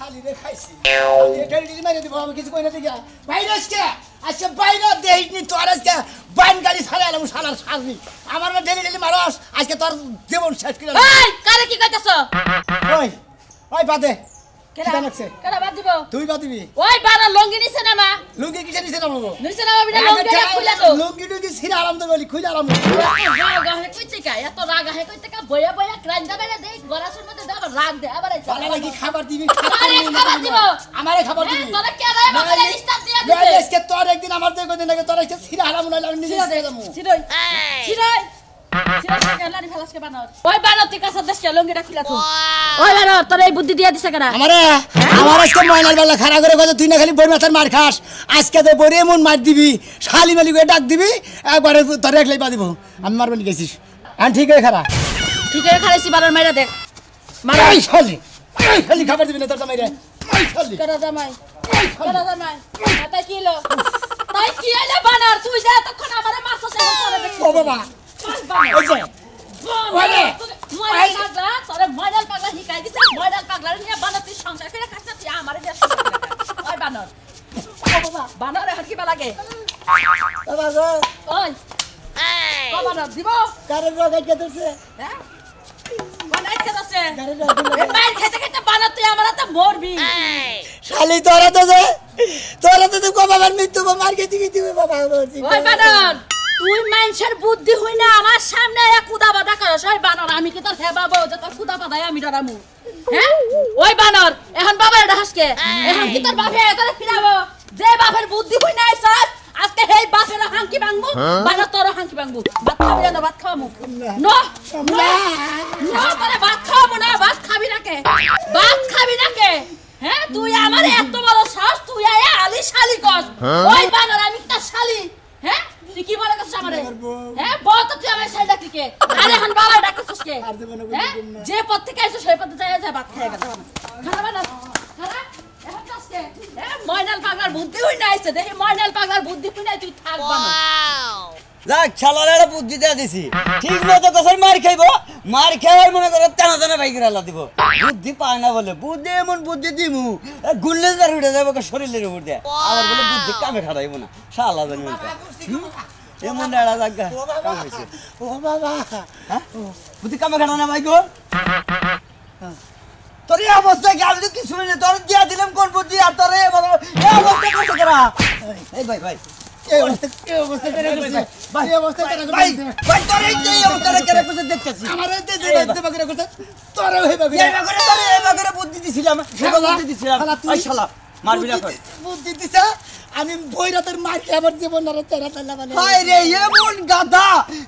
শালি রে খাইছি এটা ডিজি মারি দিব আমি কিছু কই না দিগা বাইরে আজকে আজকে বাইরে দেইনি তোর আজকে বাইন গাড়ি ছাড়ালাম শালার শালি আমার না ডেলি মারস আজকে তোর জীবন শেষ করে এই কারে কি কইতাছ ওই ওই বাদে কেডা বাদ দিব তুই বাদ দিবি ওই বারা লঙ্গি নিছে না মা লুঙ্গি কিসে নিছে না বাবু নিছে না বিনা লঙ্গি খুলে তো লুঙ্গি ছিড়া আরাম তো বলি খুলে আরাম রাগা হে কইতে কা এত রাগা হে কইতে কা বয়া বয়া ক্রাইন্দা বেরে দেই গরাসের মধ্যে দাও রাগ দে আবার আইছা বালা লাগি খাবার দিবি খাবার দিব আমারে খাবার দিবি তোরা কে রায় বাকলে ডিস্টার্ব দিয়া দিছে আজকে তোর একদিন আমার তো কদিন আগে তোর আজকে ছিড়া আরাম না আমি নিজে দিয়ে দেবো ছিড়ই ছিড়ই ওই বানতি কাছে দেশে লঙ্গিটা খুলে তো ওই বানো তোর এই বুদ্ধি দিয়া দিছে কেডা আমার আজকে ময়নার বেলা খাড়া করে কত তুই না খালি বই মাথার মার খাস আজকে তো বড় এমন মার দিবি শালি মালি করে ডাক দিবি একবারে তোর একলাই পা দিব আমি মারব নি গেছিস আর ঠিক হয়ে খাড়া ঠিক হয়ে খাইছি বারণ মাইরা দেখ মার এই শালি খাবার দিবি না তোর জামাই রে এই শালি কেডা জামাই তাই কি হলো তাই কি হলো বানার তুই যা তখন আমারে মাছ আছে তোরে দেখ ও বাবা ওই যে ওরে ময়নাল পাগলা তোরে ময়নাল পাগলা হিকাই দিছে ময়নাল পাগলা নিয়ে বানতি সংসার করে খাচ্ছিস তুই আমারে দেশ ওই বানর ও বাবা বানর এখন কি লাগে বাবা গো ওই ও বানর দিব কারে রগাই কেতেছে হ্যাঁ বানাই কেতেছে এই মাইর খেতে খেতে বানর তুই আমারে তো মরবি শালি তোরা তো কো বাবার মৃত্যু মার খেতে খেতে বাবা বলছি ওই বানর তুই মানুষের বুদ্ধি হই না আমার সামনে এক কুদা বাদা করস ওই বানর আমি কি তোর হেবাবো যে তোর কুদা বাদাই আমি ডরামু হ্যাঁ ওই বানর এখন বাবার ডাসকে এখন কি তোর বাপে তোরে ফিরাবো যে বাপের বুদ্ধি হই না স্যার আজকে হেই বাপের হাঙ্কি ভাঙবো বানর তোর হাঙ্কি ভাঙবো ভাত খাবি না ভাত খাওয়ামু নো তোরে ভাত খাওয়ামু না ভাত খাবি না কে হ্যাঁ তুই আমার এত বড় সাহস তুই আয়া আলি শালি কস ওই বানর আমি তোর শালি হ্যাঁ তুই কি মনে করছিস আমারে হ্যাঁ বহুত তুই আমার সাইডা থেকে আরে এখন বাবা ডাকছিস কে হ্যাঁ যে পথ থেকে আইছিস সেই পথে যাই ভাত খেয়ে গেল খারাপ না খারাপ এখন কাজকে হ্যাঁ ময়নাল পাগলার বুদ্ধি হই না আইছে দেখি ময়নাল পাগলার বুদ্ধি হই না তুই থাকবা না যাক শালারে বুদ্ধি দিয়া দিছি ঠিক মতো কসর মার খাইবো মার খাওয়ার মনে করে টানা বাইক রালা দিব বুদ্ধি পায় না বলে বুদ্ধি এমন বুদ্ধি দিমু গুল্লে যার উঠে যাবো শরীরের উপর দিয়ে আবার বলে বুদ্ধি কামে খাটাইবো না শালা জানি এমন এড়া জায়গা কাম হয়েছে ও বাবা হ্যাঁ বুদ্ধি কামে খাটা না ভাই গো তোর এই অবস্থা কি আমি তো কিছু নেই তোর দিয়া দিলাম কোন বুদ্ধি আর তোর এই অবস্থা করতে করা এই ভাই এই অবস্থা করে করছে ভাই এই অবস্থা করে করছে ভাই তোর এই অবস্থাটা কেন করতে দেখতেছিস আমারে দে বাগরে করছে তোরে হই বাগরে এই বাগরে বুদ্ধি দিছিলাম বুদ্ধি দিছিলাম এই শালা মারবি না কই বুদ্ধি দিছা আমি বইরাতের মার খাবার জীবন না তেরা তালা মানে হায় রে এমন গাধা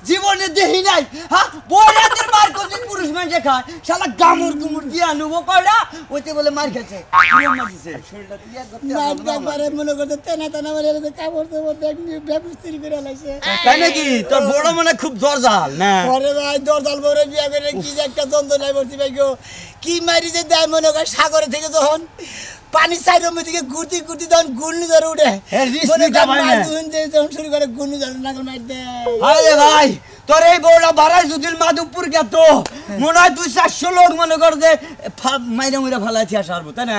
জীবনে দেখি নাই হ্যাঁ বইরাতের মার কোন পুরুষ মানুষ খায় শালা গামুর গুমুর দিয়া নেবো কয়টা ওইতে বলে মার খেছে নিয়ম না দিছে শরীরটা দিয়া করতে না একবারে মনে করতে তেনা মানে কাপড় তো একনি ব্যবস্থির করে লাইছে তাই নাকি তোর বড় মনে খুব দরজাল না আরে ভাই দরজাল বড় বিয়া করে কি যে একটা দ্বন্দ্ব নাই বলছি ভাই গো কি মারি যে দেয় মনে করে সাগরে থেকে যখন পানি সাইডের মধ্যে গুটি তখন গুন্নি ধরে উঠে যখন শুরু করে গুন্নি ধরে নাগল মার দেয় আরে ভাই তোর এই বউটা বাড়াই যদি মাধবপুর গেত মনে হয় 200-400 লোক মনে কর যে মাইরা মুইরা ফালাইছি আর সারবো তাই না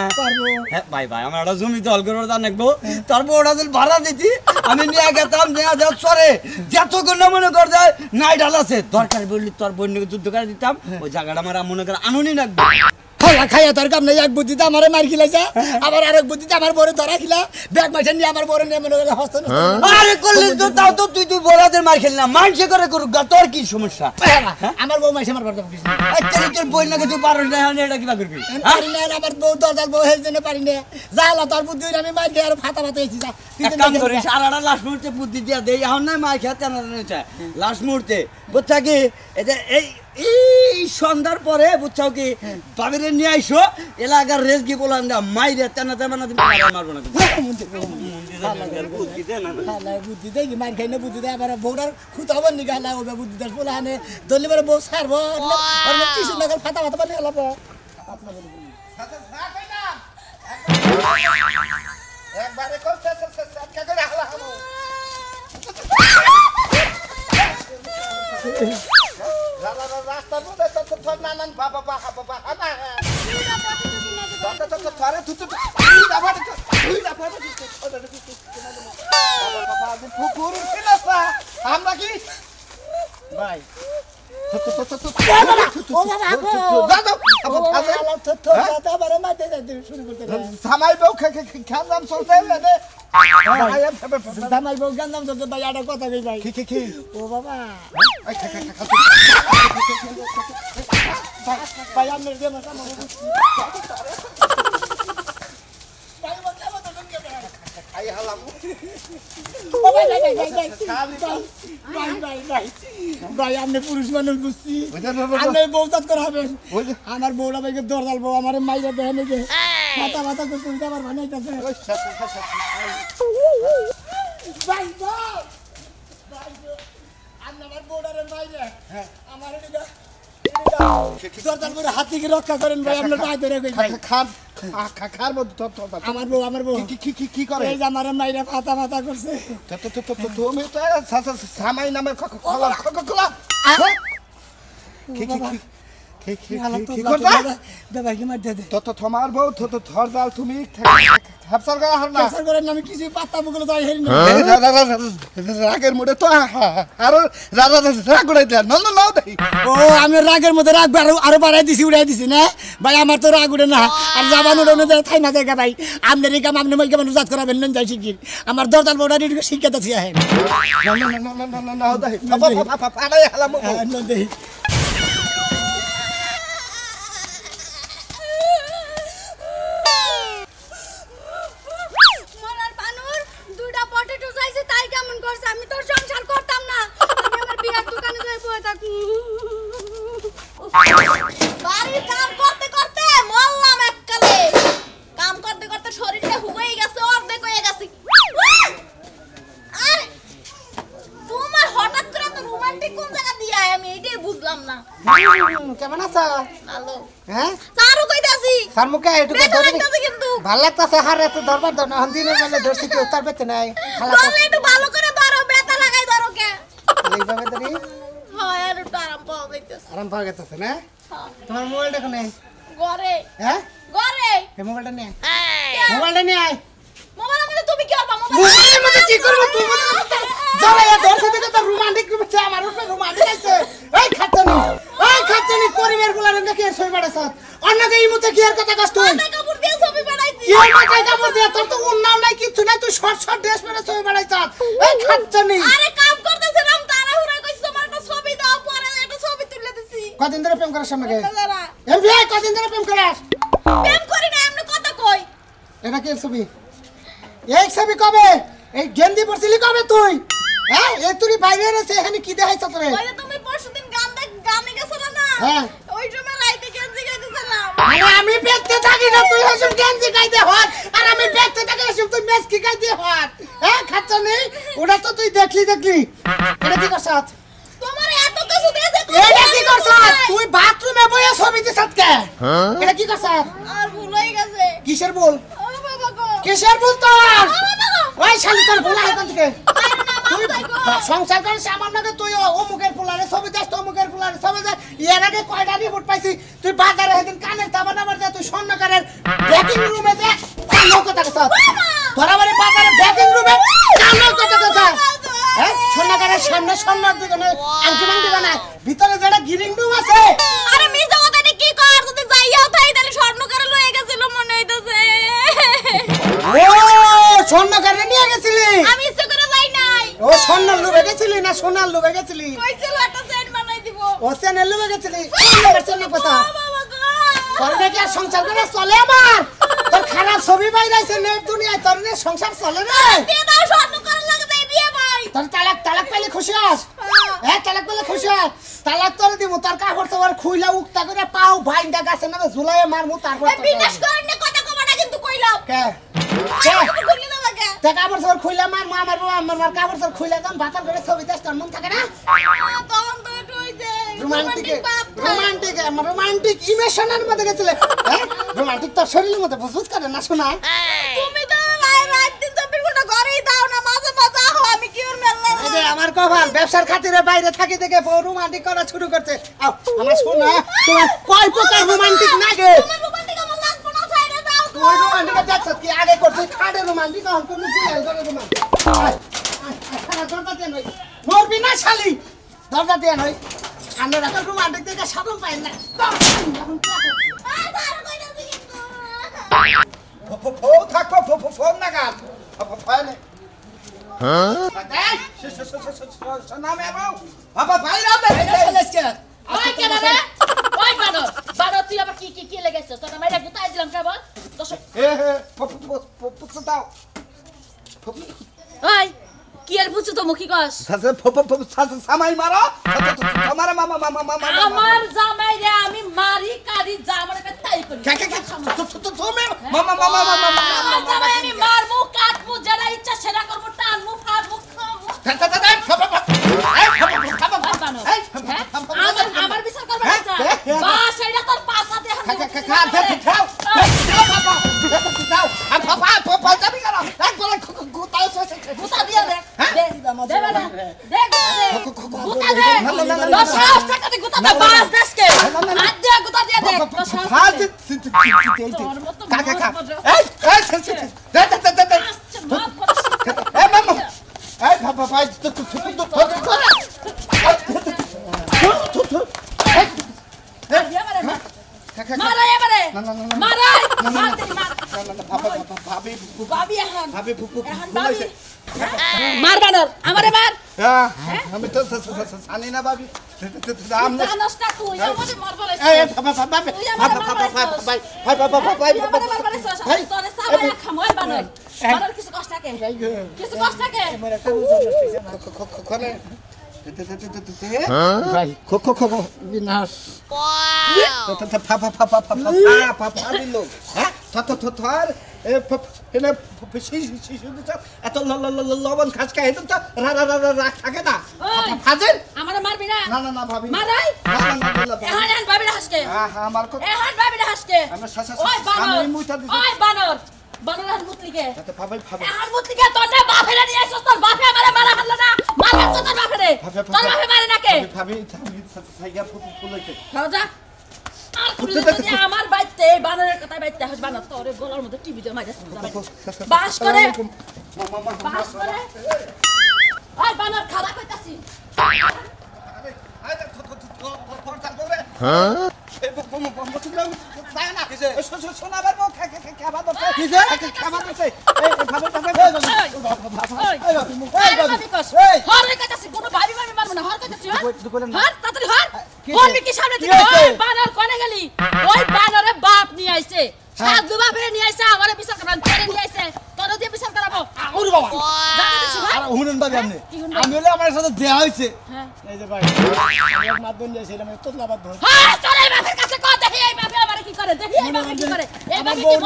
হ্যাঁ ভাই আমার একটা জমি দল করে জানাবো তার বউটা যদি ভাড়া দিতি আমি নিয়ে গেতাম নেওয়া যাওয়ার চরে যতক্ষণ না মনে কর যায় নাই ডাল আছে দরকার বললি তোর বন্যকে যুদ্ধ করে দিতাম ওই জায়গাটা আমার মনে করে আনুনি রাখবো খাইয়া তোর কাম নাই এক বুদ্ধিতে আমার মার খিলাইছে আবার আরেক বুদ্ধিতে আমার বড় ধরা খিলা ব্যাগ মাইছে নিয়ে আমার বড় নিয়ে মনে করে হস্ত আরে করলি তো তাও তো তুই বড়দের মার খেলনা মানছে করে করুক তোর কি সমস্যা আমার বউ মাইছে আমার বাড়তে কিছু আচ্ছা তোর বই না তুই পারস না এটা কিবা করবি পারি না আমার বউ দরজাল বউ হেল জন্য পারি না যালা তোর বুদ্ধি আমি মার খেয়ে আর ফাতা হয়েছি যা এক কাম করিস আর একটা লাস্ট মুহূর্তে বুদ্ধি দিয়া দেই এখন না মার খেয়ে তেনা চায় লাস্ট মুহূর্তে বুঝছা কি এই সন্ধ্যার পরে বুঝছাও কি বাবিরে নিয়ে আইসো এলাকার রেস গিয়ে বললাম না মাইরে তেনা তেনা তুমি মারবো না বুদ্ধি দেয় কি মার খাই না বুদ্ধি দেয় আবার বউটার খুঁতে হবার নি গালা ওবে বুদ্ধি দেয় বলে আনে দলি বলে বউ সারবো কিছু না ফাতা ফাতা বানিয়ে গেল একবারে করছে রাস্তা বলে তো নানান বাবা বাবা বাবা আমরা কি ভাই জামাই বউ খান চলছে জামাই বউ গান্দাম চলছে ভাই একটা কথা কই ভাই কি ও বাবা ভাই আপনার দেন ভাই আপনি পুরুষ মানুষ বুঝছি আপনি বউতাত করা হবেন আমার বউরা ভাইকে দরজাল বউ আমার মাইরা দেয় নাকি মাথা মাথা করতে আমার বানাইতেছে ভাই আমার বউডারের বাইরে আমার দরজাল বউ হাত থেকে রক্ষা করেন ভাই আপনার পায়ে ধরে খার মধ্যে আমার বউ কি করে এই যে আমার মাইরা ফাতা ফাতা করছে তুমি তো সামাই নামে খোলা কি করবা দাদা কি মার দে তো তোমার বউ তো ধরজাল তুমি হ্যাপসার করা হল না হ্যাপসার করে আমি কিছু পাত্তা বগলে যাই হেরি না রাগের মুডে তো আর রাগ উড়াই দে ন ন দেই ও আমি রাগের মধ্যে রাগ আরো বাড়াই দিছি উড়াই দিছি না ভাই আমার তো রাগ উড়ে না আর জাবান উড়ে না থাই না জায়গা ভাই আপনি রে কাম আপনি মাইকে মানুষ জাত করাবেন না যাই শিখির আমার দরজাল বউডা দিকে শিক্ষা দিছি আহেন না দেই আড়াই হালাম না দেই আমি তোর সংসার করতাম না আমি আমার বিয়ার দোকানে যাই বসে থাকি বাড়ির কাম করতে করতে মরলাম এককালে কাম করতে করতে শরীরটা হুগেই গেছে অর্ধেক হয়ে গেছে আরে তোমার হঠাৎ করে তো রোমান্টিক কোন জায়গা দিয়া আমি এটাই বুঝলাম না কেমন আছো ভালো হ্যাঁ সারু কইতাছি সার মুখে একটু ধরে কিন্তু ভালো লাগতাছে হারে তো দরবার দর না দিনের বেলা ধরছি কি উত্তর পেতে নাই খালা বলে একটু ভালো করে ধরো বেতা লাগাই ধরো কে এইভাবে ধরি হয় আর একটু আরাম পাওয়া যাইতেছে আরাম পাওয়া গেছে না তোমার মোবাইলটা কোনে ঘরে হ্যাঁ ঘরে এই মোবাইলটা নে মোবাইলটা নে আয় মোবাইলের মধ্যে তুমি কি করবা মোবাইলের মধ্যে কি করব তুমি যারা এ ধরছে দেখে তো রোমান্টিক রূপে আমার উপরে রোমান্টিক আছে এই খাচ্ছনি পরিবার বলার নাকি সই বাড়াছ অন্যকে এই মতে কি আর কথা কষ্ট তুই মাথায় কাপড় দিয়ে ছবি বানাইছি কি মাথায় কাপড় দিয়ে তোর তো উন্নাও নাই কিছু নাই তুই শর্ট ড্রেস পরে ছবি বানাইছ এই খাচ্ছনি আরে কাম করতেছিলাম তাড়াহুড়া কইছি তোমার একটা ছবি দাও পরে একটা ছবি তুলে দিছি কদিন ধরে প্রেম করার সামনে এমবিআই কদিন ধরে প্রেম করাস প্রেম করি না এমনি কথা কই এটা কি ছবি এই ছবি কবে এই গেন্দি পড়ছিলি কবে তুই হ্যাঁ এই তুই বাইরে এসে এখানে কি দেখাইছ তোরে ওই যে তুমি পরশুদিন গানে গেছলা না হ্যাঁ ওই সময় রাইতে গেঞ্জি গাইতেছিলাম আরে আমি দেখতে থাকি না তুই এসব গেঞ্জি গাইতে হট আর আমি দেখতে থাকি এসব তুই মেস কি গাইতে হট হ্যাঁ খাচ্ছ নেই ওটা তো তুই দেখলি এটা কি করছস তোমার এত কিছু দিয়েছে এটা কি করছস তুই বাথরুমে বসে ছবি দিছস কে এটা কি করছস আর ভুল হয়ে গেছে কিসের বল ও বাবা গো কিসের বল তোর ওই শালি তোর ভুল হয় কোন থেকে তুই সংসার করিস আমার নাকি তুই অমুকের পোলারে ছবি দেখ অমুকের পোলারে ছবি দেখ এর আগে কয়টা রিপোর্ট পাইছি তুই বাজারে সেদিন কানের তাবা নামার যা তুই স্বর্ণকারের ব্যাকিং রুমে দেখ কালো কথা কইছ তোরা বাড়ি বাজারে ব্যাকিং রুমে কালো কথা কইছ হ্যাঁ স্বর্ণকারের সামনে স্বর্ণর দোকানে আংটি মাংটি বানায় ভিতরে যেটা গিরিং রুম আছে আরে মিছা কথা কি কর তুই যাইয়াও তাই তাহলে স্বর্ণকারে লয়ে গেছিল মনে হইতাছে ও স্বর্ণকারে নিয়ে গেছিলি আমি ইচ্ছে করে যাই নাই ও স্বর্ণর লোভে গেছিলি না সোনার লোভে গেছিলি কইছিল একটা সেট বানাই দিব ও সেনের লোভে গেছিলি সোনা কথা ও বাবা গো তোর নাকি আর সংসার করে চলে আমার তোর খারাপ ছবি বাইরাইছে নেট দুনিয়ায় তোর নিয়ে সংসার চলে রে দিয়ে দাও স্বর্ণকারে লাগে দেই বিয়ে ভাই তোর তালাক পেলে খুশি হস হ্যাঁ তালাক পেলে খুশি হস তালাক তোর দিব তোর কাপড় তোর খুইলা উক্তা করে পাও ভাইন্ডা গাছে না ঝুলাইয়ে মারমু তারপর বিনাশ করেন না কথা কমাটা কিন্তু কইলাম কে তুমি কইলি না লাগে তে কাপড় তোর খুইলা মার আমার কাপড় তোর খুইলা দাম ভাতার করে ছবি দেখ তোর মন থাকে না তখন তো একটু ওই যে রোমান্টিক ইমোশনের মধ্যে গেছিলে হ্যাঁ রোমান্টিক তোর শরীরের মধ্যে বুঝবুঝ করে না শোনা তুমি তো রাত দিন 24 ঘন্টা ঘরেই দাও না মাঝে মাঝে আহো আমি কি ওর মেলা এই যে আমার কপাল ব্যবসার খাতিরে বাইরে থাকি থেকে বউ রোমান্টিক করা শুরু করতে আও আমার শোনা তোমার কয় প্রকার রোমান্টিক লাগে তোমার রোমান্টিক আমার লাগবে না ছাইরে কি আগে করছিস খাড়ে রুমান দি কখন কোন পুয়াল করে রুমান খানা দরজা দেন ওই মরবি না শালি দরজা দেন ওই আন্না রাখা রুমান দেখতে সাবন পাই না থাক ফোন না গাল ফাইলে হ্যাঁ নামে বাবা ভাই রাও দে ওই কেন রে ওই বানর তুই আবার কি লেগেছিস তোর মাইরা গুতাই দিলাম কেবল তো পুত্র দাও ওই কি আর বুঝছো তো মুখি কস সামাই মারো আমার মামা আমার জামাই রে আমি মারি কারি জামার কে তাই করি তুমি মামা আমার জামাই আমি মারমু কাটমু যেটা ইচ্ছা সেটা করমু টানমু ফাড়মু আমার বিচার করবে না বাস এইটা তোর পাছা দে গুতা দিয়া দে গুতা দে দশাস টাকা দে গুতা দে বাস দেশকে হাত দিয়ে গুতা দিয়া দে কাকা এই মামা এই বাবা ভাই মারা এবারে মারা ভাবি ভাবি এখন ভাবি ফুফু মার বানর আমারে মার আমি তো জানি না ভাবি জানোস না তুই আমারে মার বলে এই ভাই তোরে সাবাই খামই বানর বানর কিছু কষ্ট থাকে কিছু কষ্ট থাকে ভাই খো বিনাশ ভাবি লোক হ্যাঁ থর এনে শিশু এত লবণ খাস খাই তো রাখ থাকে না ফাজেল আমারে মারবি না না ভাবি মারাই এখন ভাবি হাসকে আমার কথা এখন ভাবি হাসকে ওই বানর বানর মুতলিকে ভাবি এখন মুতলিকে তোর না বাপেরে নিয়ে আসছ তোর বাপে আমারে মারা হারলো না মারলা তো তোর বাপেরে তোর বাপে মারে নাকে ভাবি সাইয়া ফুলাইছে রাজা আর তুই যদি আমার বাইতে বানরের কথা বাইতে হাস বানর তোরে গলার মধ্যে টিভি দে মাইরা বাস করে ওই বানর খারাপ কইতাছি বাপ নিয়ে আইছে সাধু বাপে নিয়ে আইছে আমার বিচার করবেন তোরে নিয়ে আইছে তোর দিয়ে বিচার করাবো ওরে বাবা আর হুনেন ভাবি আপনি আমি হলে আমার সাথে দেয়া হইছে এই যে ভাই এক মাধ্যম দিয়েছিলাম তোতলা বাদ ধর হ্যাঁ তোর এই বাপের কাছে কত দেখি এই বাপে আমারে কি করে দেখি এই বাপে কি করে এই বাপে কি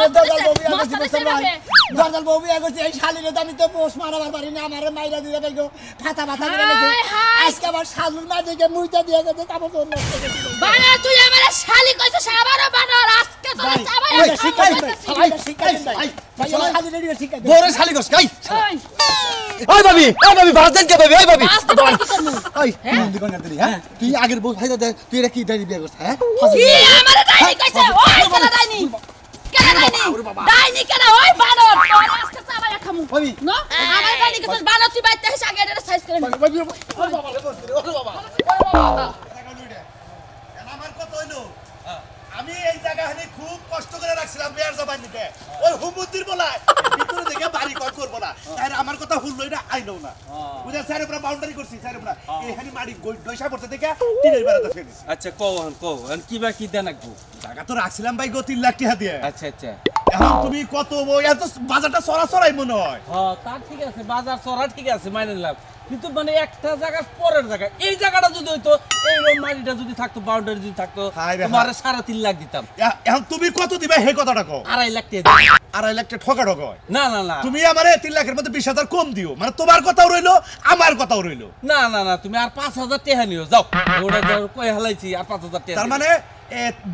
দরজাল বউ বিয়া করছে এই শালিরে তো আমি তো পোষ মারাবার পারি না আমারে মাইরা দিয়ে দেই গো ফাটা করে গেছে আজকে আবার শালুর মা দিকে মুইটা দিয়ে গেছে কাপড় তোর নষ্ট করে বানা তুই আমারে শালি কইছিস আবারও বানর আজকে তোর চাবাই শিখাই ভাই আমার শালি রেডি শিখাই বড় শালি কস গাই ওই ভাবি ভারতেন কে ভাবি ওই ভাবি কি করমু ওই তুই কোন করতে হ্যাঁ তুই আগের বউ খাইতে দে তুই এটা কি দাঁড়ি বিয়া করছ হ্যাঁ কি আমারে ডাইনি কইছে ওই কেন ডাইনি ডাইনি কেন ওই বানর তোর আজকে চাবাই খামু ভাবি না আমার ডাইনি কইছিস বানর তুই বাইতে হিস আগে এটা সাইজ করে নি ভাবি ওই বাবা রে বস ওরে বাবা আমার কত হইলো আমি এই জায়গাখানে খুব কষ্ট করে রাখছিলাম বিয়ার জবান নিতে ওই হুমুদ্দির বলায় ভিতরে দেখে বাড়ি কর করব না তাই আমার কথা হুললই না আইলো না বুঝা স্যার উপরে বাউন্ডারি করছি স্যার উপরে এইখানে মারি দইসা পড়তে দেখে টিনের বেড়াতে ফেলিস আচ্ছা কও কি বা কি দেন আকবো টাকা তো রাখছিলাম ভাই গো 3 লাখ টাকা দিয়ে আচ্ছা এখন তুমি কত এত বাজারটা সরাসরাই মনে হয় হ্যাঁ তা ঠিক আছে বাজার চড়া ঠিক আছে মাইনে লাভ কিন্তু মানে একটা জায়গা পরের জায়গা এই জায়গাটা যদি হইতো এই মাটিটা যদি থাকতো বাউন্ডারি যদি থাকতো তোমার 3.5 লাখ দিতাম এখন তুমি কত দিবে হে কথাটা কও 2.5 লাখ টাকা 2.5 লাখ টাকা ঠকা হয় না তুমি আমারে 3 লাখের মধ্যে 20,000 কম দিও মানে তোমার কথাও রইলো আমার কথাও রইলো না তুমি আর 5,000 টাকা নিও যাও ওটা যাও কই হালাইছি আর 5,000 টাকা তার মানে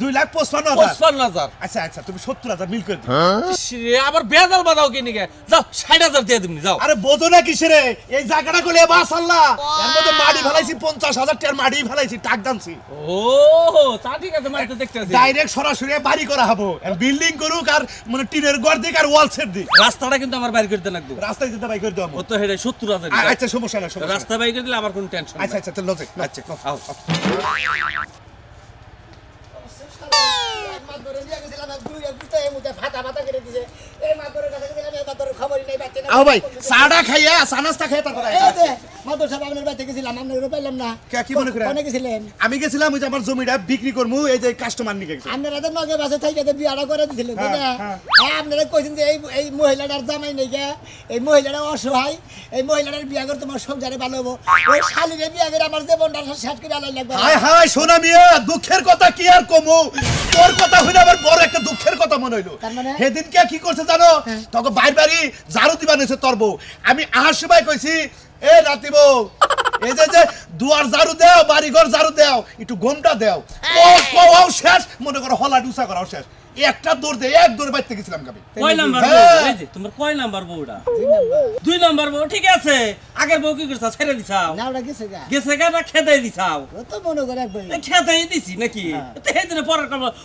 2,55,000 55,000 আচ্ছা আচ্ছা তুমি 70,000 মিল করে দিও আবার বেজাল বাদাও কি নিকে যাও 60,000 দিয়ে দিবনি যাও আরে বোঝো না কিসে রে এই জায়গাটা কইলে মাশাআল্লাহ এর মধ্যে মাটি ফেলাইছি 50,000 টাকার মাটি ফেলাইছি টাক দানছি ও তা ঠিক আছে মাইতে দেখতে আছি ডাইরেক্ট সরাসরি বাড়ি করা হবে বিল্ডিং করুক আর মানে টিনের ঘর দিক আর ওয়াল সেট দিক রাস্তাটা কিন্তু আমার বাইর করতে লাগবে রাস্তায় যেতে বাই করে দাও ও তো হেডে 70,000 আচ্ছা সমস্যা না সমস্যা রাস্তা বাইর করে দিলে আমার কোনো টেনশন আচ্ছা আচ্ছা চল লজে আচ্ছা আও আও ভাই সাড়া খাইয়া সানাস্তা খাইয়া তারপর কি মনে করে আমি গেছিলাম ওই যে আমার জমিটা বিক্রি করবো এই যে কাস্টমার নিয়ে গেছে আপনারা তো নগে বাসে থেকে বিয়াটা করে দিছিলেন তাই না আপনারা কইছেন যে এই মহিলাটার জামাই নেই গে এই মহিলাটা অসহায় এই মহিলাটার বিয়া করে তোমার সংসারে ভালো হবো ওই শালিরে বিয়া করে আমার জীবনটা শেষ করে আলাই লাগবে হায় হায় সোনা মিয়া দুঃখের কথা কি আর কমু তোর কথা হইলে আমার বড় একটা দুঃখের কথা মনে হইলো সেদিন কি করছে জানো তখন বাইর বাড়ি ঝাড়ু দিবা নিছে তোর বউ আমি আহার সময় কইছি এ রাতি বউ এই যে দুয়ার ঝাড়ু দাও বাড়ি ঘর ঝাড়ু দাও একটু ঘুমটা দাও ও শেষ মনে করো হলা ডুসা করাও শেষ একটা দৌড় দে এক দৌড় বাইতে গেছিলাম আমি কয় নাম্বার বউ এই যে তোমার কয় নাম্বার বউটা 2 নাম্বার বউ ঠিক আছে আগের বউ কি করছ ছেড়ে দিছাও না ওটা গেছে গা না খেদাই দিছাও ও তো মনে করে একবার খেদাই দিছি নাকি তো এই দিনে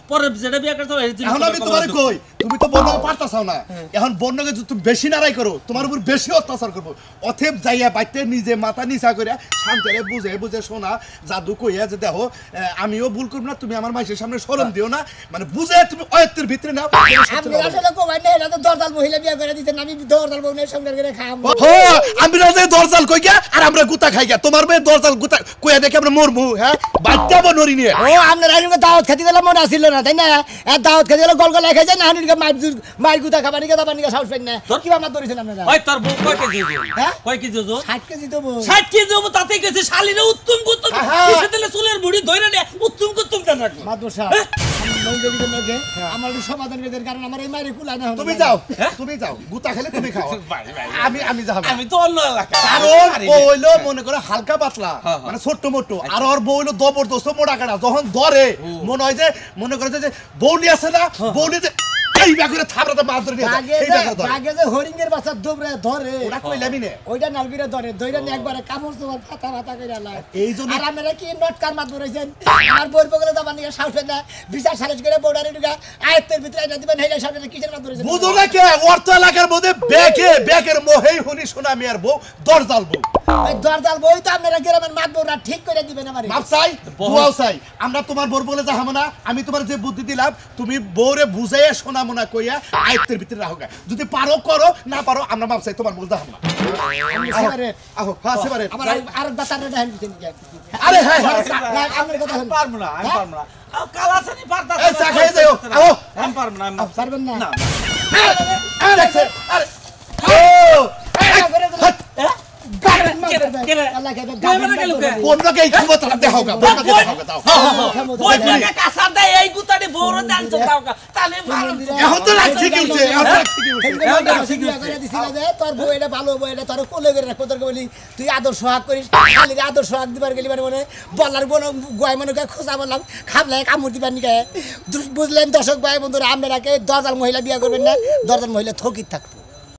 পরের যেটা বিয়া করছো এই দিনে এখন আমি তোমারে কই তুমি তো বন্যকে পারতাছাও না এখন বন্যকে যদি তুমি বেশি নারাই করো তোমার উপর বেশি অত্যাচার করবো অথেব যাইয়া বাইতে নিজে মাথা নিচা করে শান্তিরে বুঝে বুঝে শোনা জাদু কইয়া যে দেখো আমিও ভুল করব না তুমি আমার মাইসের সামনে শরম দিও না মানে বুঝে তুমি অয়ত্তের ভিতরে নাও আপনি আসলে কমাই না এটা তো দরজাল মহিলা বিয়া করে দিতেন আমি দরজাল বউনের সঙ্গে করে খাম হ্যাঁ আমি রাজে দরজাল কই গিয়া আর আমরা গুতা খাই গিয়া তোমার মেয়ে দরজাল গুতা কইয়া দেখে আমরা মরমু হ্যাঁ বাচ্চাবো নরি নিয়ে ও আপনার আইনকে দাওয়াত খেতে গেলে মনে আসিল না তাই না আর দাওয়াত খেতে গেলে গল গল খাই যায় না হানিকে মাইর গুতা খাবার নিকে দাবার নিকে সাহস পাই না কি আমার ধরেছেন আপনারা ওই তোর বউ কয় কেজি ওজন হ্যাঁ কয় কেজি ওজন 60 কেজি দেবো 60 কেজি ওজন তাতে কেজি শালিরে উত্তম গুত্তম কিসে দিলে চুলের বুড়ি ধইরা নে উত্তম গুত্তম জান রাখো মাদ্রাসা আমি মন দেবি নগে আমার সমাধান করে কারণ আমার এই মাইরে কুলাই না তুমি যাও গুতা খেলে তুমি খাও আমি যাব আমি তো অন্য এলাকা কারণ ও হইলো মনে করে হালকা পাতলা মানে ছোট মোটো আর ওর বউ হইলো জবরদস্ত মোটা কাটা যখন ধরে মনে হয় যে মনে করে যে বউলি আছে না বউলি যে এই ব্যাগরে থাবরাতে মাছ ধরে নিয়ে এই ব্যাগরে ধরে আগে যে হরিণের বাচ্চা দবরে ধরে ওটা কইলামি নে ওইটা নালবিরে ধরে দইরা নে একবারে কামড় তোমার ফাটা ফাটা কইরা লাই এইজন্য আর আমরা কি নটকার মাত ধরেছেন আমার বউর বগলে দাবা নিয়ে সাহস না বিচার সালিশ করে বউডারে ঢুকা আয়ত্তের ভিতরে আইনা দিবেন হেলা সামনে কিসের মাত ধরেছেন বুঝো না কে অর্থ এলাকার মধ্যে ব্যাগের মোহেই হুনি শোনা মিয়ার বউ দরজাল বউ ওই দরজাল বই তো আপনারা গ্রামের মাত বউরা ঠিক করে দিবেন আমারে মাপ চাই দুয়াও চাই আমরা তোমার বউর বলে যাহাবো না আমি তোমার যে বুদ্ধি দিলাম তুমি বউরে বুঝাইয়া শোনা মনা কইয়া আয়ত্তের ভিতরে রাখো যদি পারো করো না পারো আমরা মাপ চাই তোমার বলে যাহাবো না আহো হ্যাঁ সেবারে আমার আর দাতারে দেন দিতেন আরে হ্যাঁ আমার কথা আমি পারবো না কালাসানি পারতা এই চা খাই যাও আহো আমি পারবো না আমি পারবেন না না আরে আরে বন্যকে ক্ষমতা দেখাও গা বন্যকে দেখাও গা দাও ওই টাকা কাসার দেয় এই গুতাটি বড় দান দাও তাহলে ভালো এখন তো রাখছি কি হচ্ছে এখন রাখছি কি হচ্ছে তোর বউ এটা ভালো বউ এটা তোর কোলে করে রাখবো তোর বলি তুই আদর সোহাগ করিস খালি আদর সোহাগ দিবার গেলি মানে বলার বোন গোয়াই মনে খোঁজা বললাম খাবলাই কামড় দিবার নিকে বুঝলেন দর্শক ভাই বন্ধুরা আপনারা দরজাল মহিলা বিয়া করবেন না দরজাল মহিলা থকিত থাকতো